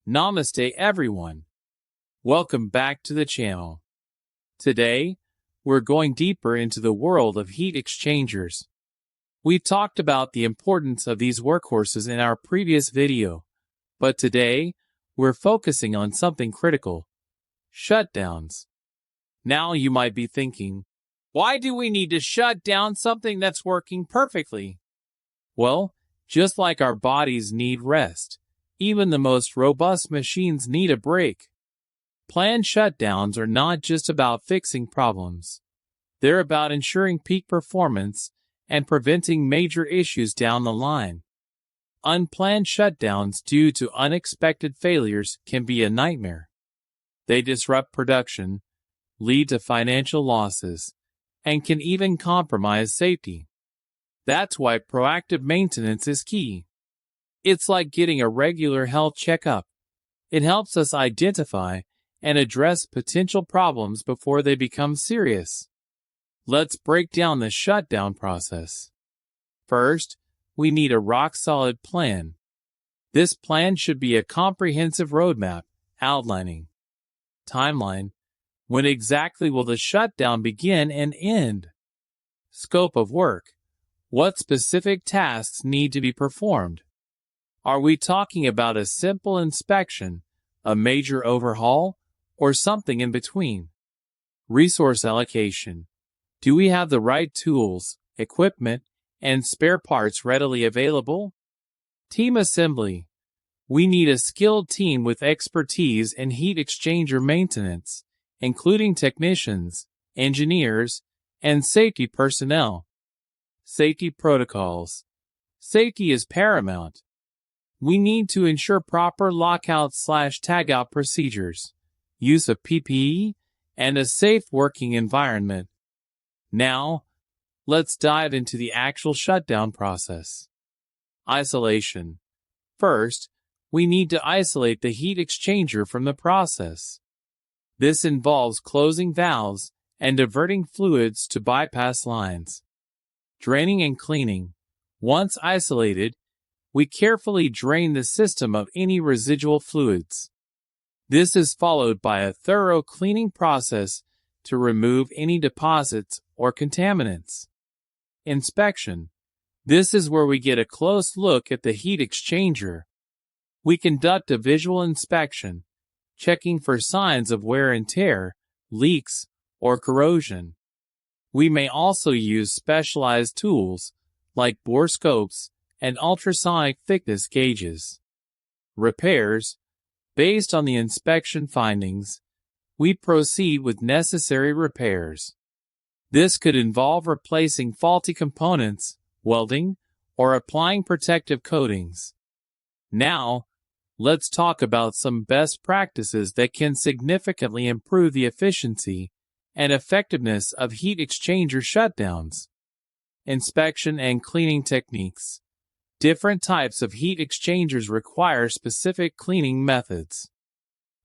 Namaste everyone. Welcome back to the channel. Today, we're going deeper into the world of heat exchangers. We've talked about the importance of these workhorses in our previous video, but today, we're focusing on something critical: shutdowns. Now you might be thinking, why do we need to shut down something that's working perfectly? Well, just like our bodies need rest, even the most robust machines need a break. Planned shutdowns are not just about fixing problems. They're about ensuring peak performance and preventing major issues down the line. Unplanned shutdowns due to unexpected failures can be a nightmare. They disrupt production, lead to financial losses, and can even compromise safety. That's why proactive maintenance is key. It's like getting a regular health checkup. It helps us identify and address potential problems before they become serious. Let's break down the shutdown process. First, we need a rock-solid plan. This plan should be a comprehensive roadmap outlining timeline. When exactly will the shutdown begin and end? Scope of work. What specific tasks need to be performed? Are we talking about a simple inspection, a major overhaul, or something in between? Resource allocation. Do we have the right tools, equipment, and spare parts readily available? Team assembly. We need a skilled team with expertise in heat exchanger maintenance, including technicians, engineers, and safety personnel. Safety protocols. Safety is paramount. We need to ensure proper lockout/tagout procedures, use of PPE, and a safe working environment. Now, let's dive into the actual shutdown process. Isolation. First, we need to isolate the heat exchanger from the process. This involves closing valves and diverting fluids to bypass lines. Draining and cleaning. Once isolated, we carefully drain the system of any residual fluids. This is followed by a thorough cleaning process to remove any deposits or contaminants. Inspection. This is where we get a close look at the heat exchanger. We conduct a visual inspection, checking for signs of wear and tear, leaks, or corrosion. We may also use specialized tools like borescopes and ultrasonic thickness gauges. Repairs. Based on the inspection findings, we proceed with necessary repairs. This could involve replacing faulty components, welding, or applying protective coatings. Now, let's talk about some best practices that can significantly improve the efficiency and effectiveness of heat exchanger shutdowns. Inspection and cleaning techniques. Different types of heat exchangers require specific cleaning methods.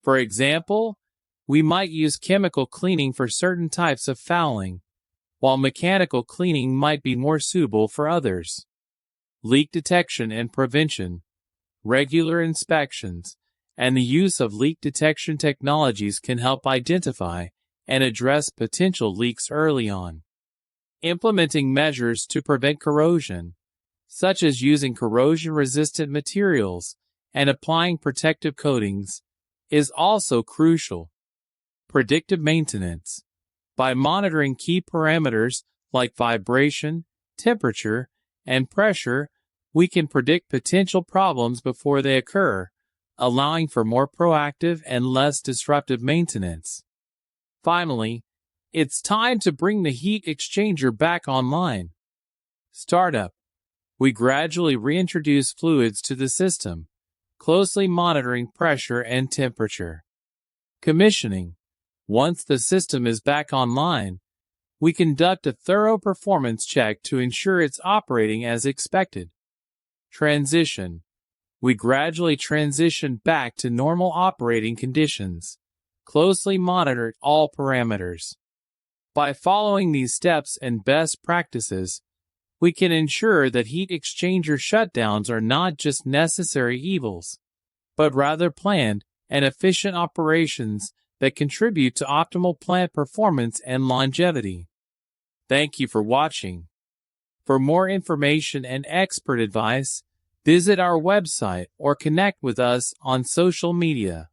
For example, we might use chemical cleaning for certain types of fouling, while mechanical cleaning might be more suitable for others. Leak detection and prevention. Regular inspections and the use of leak detection technologies can help identify and address potential leaks early on. Implementing measures to prevent corrosion, such as using corrosion-resistant materials and applying protective coatings, is also crucial. Predictive maintenance. By monitoring key parameters like vibration, temperature, and pressure, we can predict potential problems before they occur, allowing for more proactive and less disruptive maintenance. Finally, it's time to bring the heat exchanger back online. Startup. We gradually reintroduce fluids to the system, closely monitoring pressure and temperature. Commissioning. Once the system is back online, we conduct a thorough performance check to ensure it's operating as expected. Transition. We gradually transition back to normal operating conditions, closely monitor all parameters. By following these steps and best practices, we can ensure that heat exchanger shutdowns are not just necessary evils, but rather planned and efficient operations that contribute to optimal plant performance and longevity. Thank you for watching. For more information and expert advice, visit our website or connect with us on social media.